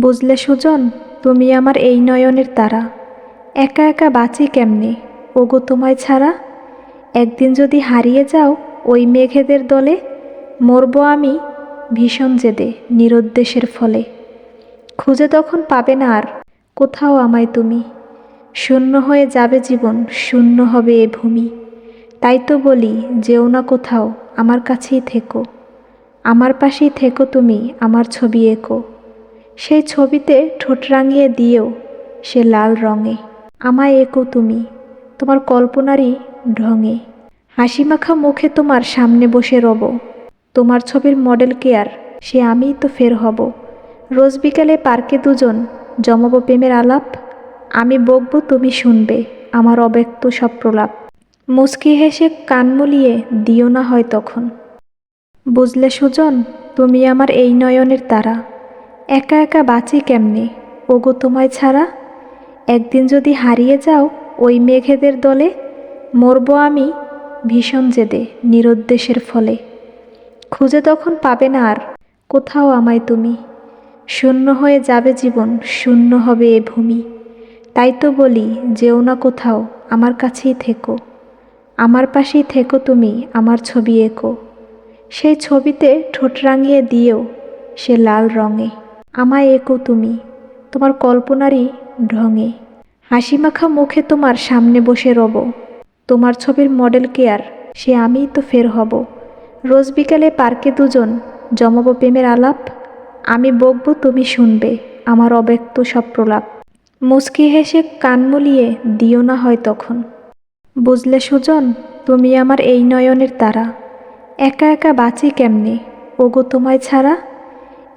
বুঝলে সুজন, তুমি আমার এই নয়নের তারা। একা একা বাঁচি কেমনে ওগো তোমায় ছাড়া। একদিন যদি হারিয়ে যাও ওই মেঘেদের দলে, মরব আমি ভীষণ জেদে নিরুদ্দেশের ফলে। খুঁজে তখন পাবে না আর কোথাও আমায় তুমি। শূন্য হয়ে যাবে জীবন, শূন্য হবে এ ভূমি। তাই তো বলি, যেও না কোথাও, আমার কাছেই থেকো। আমার পাশেই থেকো তুমি, আমার ছবি এঁকো। সেই ছবিতে ঠোঁট রাঙিয়ে দিয়েও সে লাল রঙে। আমায় এঁকো তুমি তোমার কল্পনারই ঢঙে। হাসিমাখা মুখে তোমার সামনে বসে রব। তোমার ছবির মডেল কেয়ার সে আমিই তো ফের হব। রোজ বিকালে পার্কে দুজন জমাবো প্রেমের আলাপ। আমি বকবো তুমি শুনবে আমার অব্যক্ত সব প্রলাপ। মুচকি হেসে কান মুলিয়ে দিও না হয় তখন। বুঝলে সুজন, তুমি আমার এই নয়নের তারা। একা একা বাঁচি কেমনে ওগো তোমায় ছাড়া। একদিন যদি হারিয়ে যাও ওই মেঘেদের দলে, মরব আমি ভীষণ জেদে নিরুদ্দেশের ফলে। খুঁজে তখন পাবে না আর কোথাও আমায় তুমি। শূন্য হয়ে যাবে জীবন, শূন্য হবে এ ভূমি। তাই তো বলি, যেও না কোথাও, আমার কাছেই থেকো। আমার পাশেই থেকো তুমি, আমার ছবি এঁকো। সেই ছবিতে ঠোঁট রাঙিয়ে দিয়েও সে লাল রঙে। আমায় এঁকো তুমি তোমার কল্পনারই ঢঙে। হাসিমাখা মুখে তোমার সামনে বসে রব। তোমার ছবির মডেল কেয়ার সে আমিই তো ফের হব। রোজ বিকালে পার্কে দুজন জমাবো প্রেমের আলাপ। আমি বকবো তুমি শুনবে আমার অব্যক্ত সব প্রলাপ। মুচকি হেসে কান মুলিয়ে দিও না হয় তখন। বুঝলে সুজন, তুমি আমার এই নয়নের তারা। একা একা বাঁচি কেমনে ওগো তোমায় ছাড়া।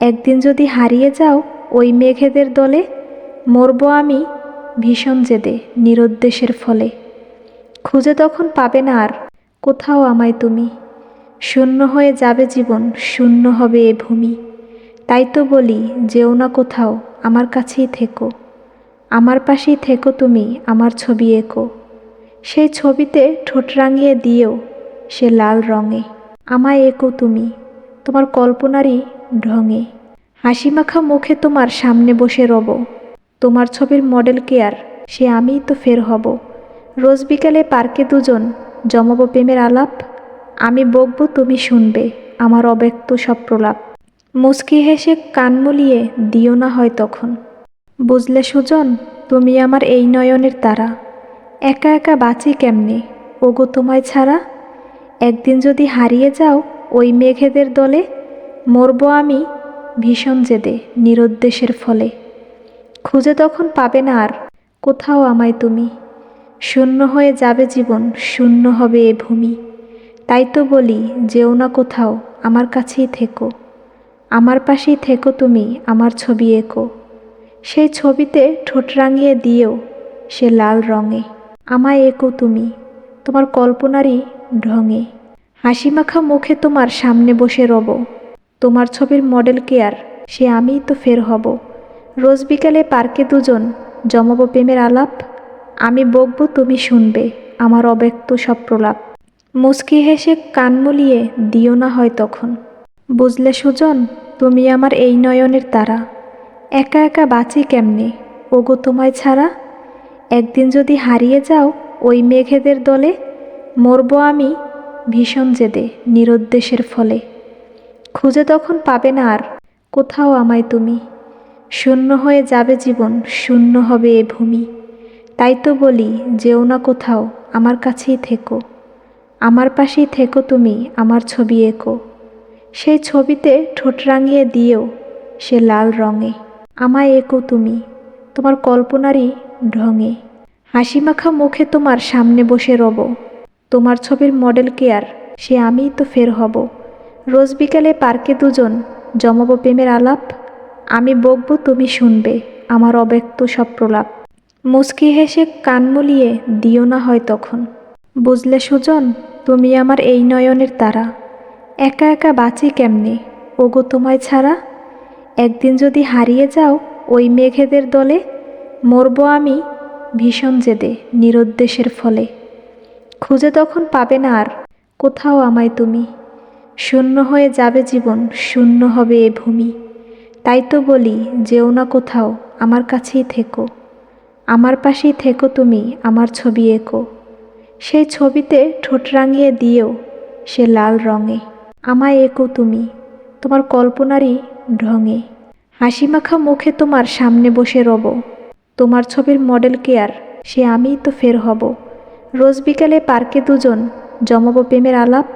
একদিন যদি হারিয়ে যাও ওই মেঘেদের দলে, মরব আমি ভীষণ জেদে নিরুদ্দেশের ফলে। খুঁজে তখন পাবে না আর কোথাও আমায় তুমি। শূন্য হয়ে যাবে জীবন, শূন্য হবে এ ভূমি। তাই তো বলি, যেও না কোথাও, আমার কাছেই থেকো। আমার পাশেই থেকো তুমি, আমার ছবি এঁকো। সেই ছবিতে ঠোঁট রাঙিয়ে দিয়েও সে লাল রঙে। আমায় এঁকো তুমি তোমার কল্পনারই ঢঙে। হাসিমাখা মুখে তোমার সামনে বসে রব। তোমার ছবির মডেল কেয়ার সে আমিই তো ফের হব। রোজ বিকালে পার্কে দুজন জমাবো প্রেমের আলাপ। আমি বকবো তুমি শুনবে আমার অব্যক্ত সব প্রলাপ। মুচকি হেসে কান মুলিয়ে দিও না হয় তখন। বুঝলে সুজন, তুমি আমার এই নয়নের তারা। একা একা বাঁচি কেমনে ওগো তোমায় ছাড়া। একদিন যদি হারিয়ে যাও ওই মেঘেদের দলে, মরব আমি ভীষণ জেদে নিরুদ্দেশের ফলে। খুঁজে তখন পাবে না আর কোথাও আমায় তুমি। শূন্য হয়ে যাবে জীবন, শূন্য হবে এ ভূমি। তাই তো বলি, যেও না কোথাও, আমার কাছেই থেকো। আমার পাশেই থেকো তুমি, আমার ছবি এঁকো। সেই ছবিতে ঠোঁট রাঙিয়ে দিয়েও সে লাল রঙে। আমায় এঁকো তুমি তোমার কল্পনারই ঢঙে। হাসিমাখা মুখে তোমার সামনে বসে রব। তোমার ছবির মডেল কেয়ার সে আমিই তো ফের হব। রোজ বিকালে পার্কে দুজন জমাবো প্রেমের আলাপ। আমি বকবো তুমি শুনবে আমার অব্যক্ত সব প্রলাপ। মুচকি হেসে কান মুলিয়ে দিও না হয় তখন। বুঝলে সুজন, তুমি আমার এই নয়নের তারা। একা একা বাঁচি কেমনে ওগো তোমায় ছাড়া। একদিন যদি হারিয়ে যাও ওই মেঘেদের দলে, মরব আমি ভীষণ জেদে নিরুদ্দেশের ফলে। খুঁজে তখন পাবে না আর কোথাও আমায় তুমি। শূন্য হয়ে যাবে জীবন, শূন্য হবে এ ভূমি। তাই তো বলি, যেও না কোথাও, আমার কাছেই থেকো। আমার পাশেই থেকো তুমি, আমার ছবি এঁকো। সেই ছবিতে ঠোঁট রাঙিয়ে দিয়েও সে লাল রঙে। আমায় এঁকো তুমি তোমার কল্পনারই ঢঙে। হাসিমাখা মুখে তোমার সামনে বসে রব। তোমার ছবির মডেল কেয়ার সে আমিই তো ফের হব। রোজ বিকালে পার্কে দুজন জমাবো প্রেমের আলাপ। আমি বকবো তুমি শুনবে আমার অব্যক্ত সব প্রলাপ। মুচকি হেসে কান মুলিয়ে দিও না হয় তখন। বুঝলে সুজন, তুমি আমার এই নয়নের তারা। একা একা বাঁচি কেমনে ওগো তোমায় ছাড়া। একদিন যদি হারিয়ে যাও ওই মেঘেদের দলে, মরব আমি ভীষণ জেদে নিরুদ্দেশের ফলে। খুঁজে তখন পাবে না আর কোথাও আমায় তুমি। শূন্য হয়ে যাবে জীবন, শূন্য হবে এ ভূমি। তাই তো বলি যেও না কোথাও, আমার কাছেই থেকো। আমার পাশেই থেকো তুমি, আমার ছবি এঁকো। সেই ছবিতে ঠোঁট রাঙিয়ে দিও সে লাল রঙে। আমায় এঁকো তুমি তোমার কল্পনারই ঢঙে। হাসিমাখা মুখে তোমার সামনে বসে রব। তোমার ছবির মডেল কেয়ার সে আমিই তো ফের হব। রোজ বিকালে পার্কে দুজন জমাবো প্রেমের আলাপ।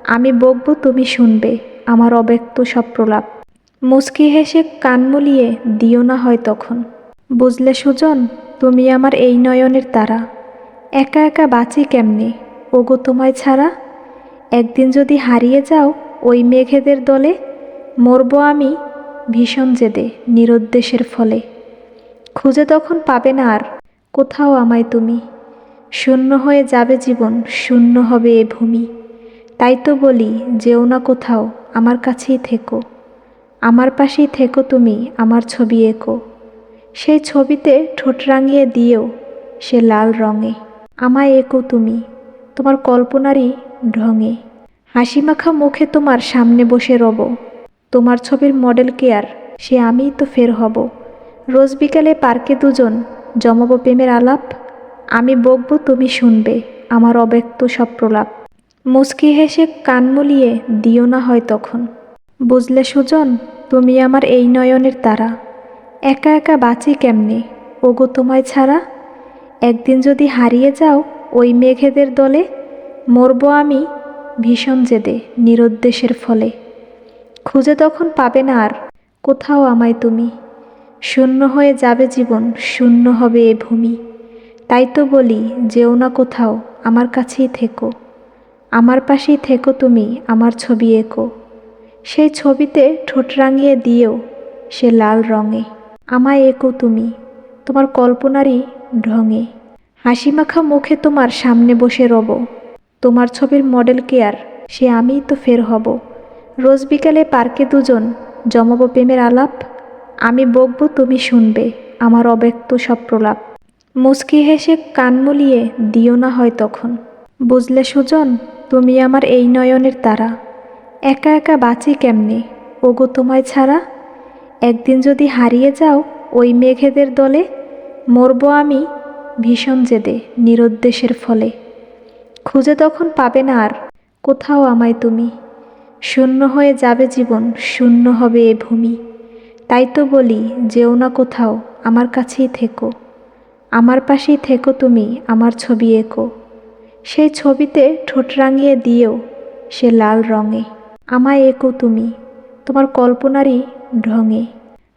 আমি বকবো তুমি শুনবে আমার অব্যক্ত সব প্রলাপ। মুচকি হেসে কান মুলিয়ে দিও না হয় তখন। বুঝলে সুজন, তুমি আমার এই নয়নের তারা। একা একা বাঁচি কেমনে ওগো তোমায় ছাড়া। একদিন যদি হারিয়ে যাও ওই মেঘেদের দলে, মরবো আমি ভীষণ জেদে নিরুদ্দেশের ফলে। খুঁজে তখন পাবে না আর কোথাও আমায় তুমি। শূন্য হয়ে যাবে জীবন, শূন্য হবে এ ভূমি। তাই তো বলি যেও না কোথাও, আমার কাছেই থেকো। আমার পাশেই থেকো তুমি, আমার ছবি এঁকো। সেই ছবিতে ঠোঁট রাঙিয়ে দিও সে লাল রঙে। আমায় এঁকো তুমি তোমার কল্পনারই ঢঙে। হাসিমাখা মুখে তোমার সামনে বসে রব। তোমার ছবির মডেল কেয়ার সে আমিই তো ফের হব। রোজ বিকালে পার্কে দুজন জমাবো প্রেমের আলাপ। আমি বকবো তুমি শুনবে আমার অব্যক্ত সব প্রলাপ। মুচকি হেসে কান মুলিয়ে দিও না হয় তখন। বুঝলে সুজন, তুমি আমার এই নয়নের তারা। একা একা বাঁচি কেমনে ওগো তোমায় ছাড়া। একদিন যদি হারিয়ে যাও ওই মেঘেদের দলে, মরবো আমি ভীষণ জেদে নিরুদ্দেশের ফলে। খুঁজে তখন পাবে না আর কোথাও আমায় তুমি। শূন্য হয়ে যাবে জীবন, শূন্য হবে এ ভূমি। তাই তো বলি যেও না কোথাও, আমার কাছেই থেকো। আমার পাশেই থেকো তুমি, আমার ছবি এঁকো। সেই ছবিতে ঠোঁট রাঙিয়ে দিও সে লাল রঙে। আমায় এঁকো তুমি তোমার কল্পনারই ঢঙে। হাসিমাখা মুখে তোমার সামনে বসে রব। তোমার ছবির মডেল কেয়ার সে আমিই তো ফের হব। রোজ বিকালে পার্কে দুজন জমাবো প্রেমের আলাপ। আমি বকবো তুমি শুনবে আমার অব্যক্ত সব প্রলাপ। মুচকি হেসে কান মুলিয়ে দিও না হয় তখন। বুঝলে সুজন, তুমি আমার এই নয়নের তারা। একা একা বাঁচি কেমনে ওগো তোমায় ছাড়া। একদিন যদি হারিয়ে যাও ওই মেঘেদের দলে, মরবো আমি ভীষণ জেদে নিরুদ্দেশের ফলে। খুঁজে তখন পাবে না আর কোথাও আমায় তুমি। শূন্য হয়ে যাবে জীবন, শূন্য হবে এ ভূমি। তাই তো বলি যেও না কোথাও, আমার কাছেই থেকো। আমার পাশেই থেকো তুমি, আমার ছবি এঁকো। সেই ছবিতে ঠোঁট রাঙিয়ে দিও সে লাল রঙে। আমায় এঁকো তুমি তোমার কল্পনারই ঢঙে।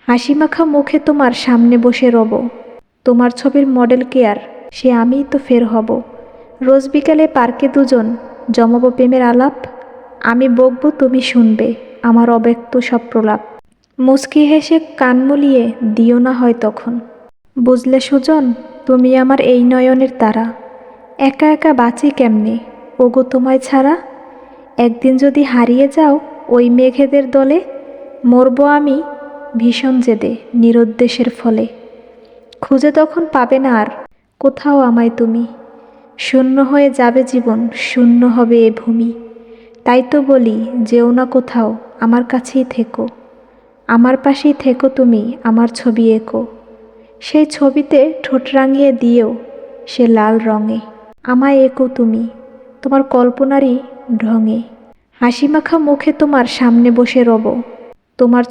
হাসিমাখা মুখে তোমার সামনে বসে রব। তোমার ছবির মডেল কেয়ার সে আমিই তো ফের হব। রোজ বিকালে পার্কে দুজন জমাবো প্রেমের আলাপ। আমি বকবো তুমি শুনবে আমার অব্যক্ত সব প্রলাপ। মুচকি হেসে কান মুলিয়ে দিও না হয় তখন। বুঝলে সুজন, তুমি আমার এই নয়নের তারা। একা একা বাঁচি কেমনে ওগো তোমায় ছাড়া। একদিন যদি হারিয়ে যাও ওই মেঘেদের দলে, মরবো আমি ভীষণ জেদে নিরুদ্দেশের ফলে। খুঁজে তখন পাবে না আর কোথাও আমায় তুমি। শূন্য হয়ে যাবে জীবন, শূন্য হবে এ ভূমি। তাই তো বলি যেও না কোথাও, আমার কাছেই থেকো। আমার পাশেই থেকো তুমি, আমার ছবি এঁকো। সেই ছবিতে ঠোঁট রাঙিয়ে দিও সে লাল রঙে। আমায় এঁকো তুমি তোমার কল্পনারই ঢঙে। হাসিমাখা মুখে তোমার সামনে বসে রব। তোমার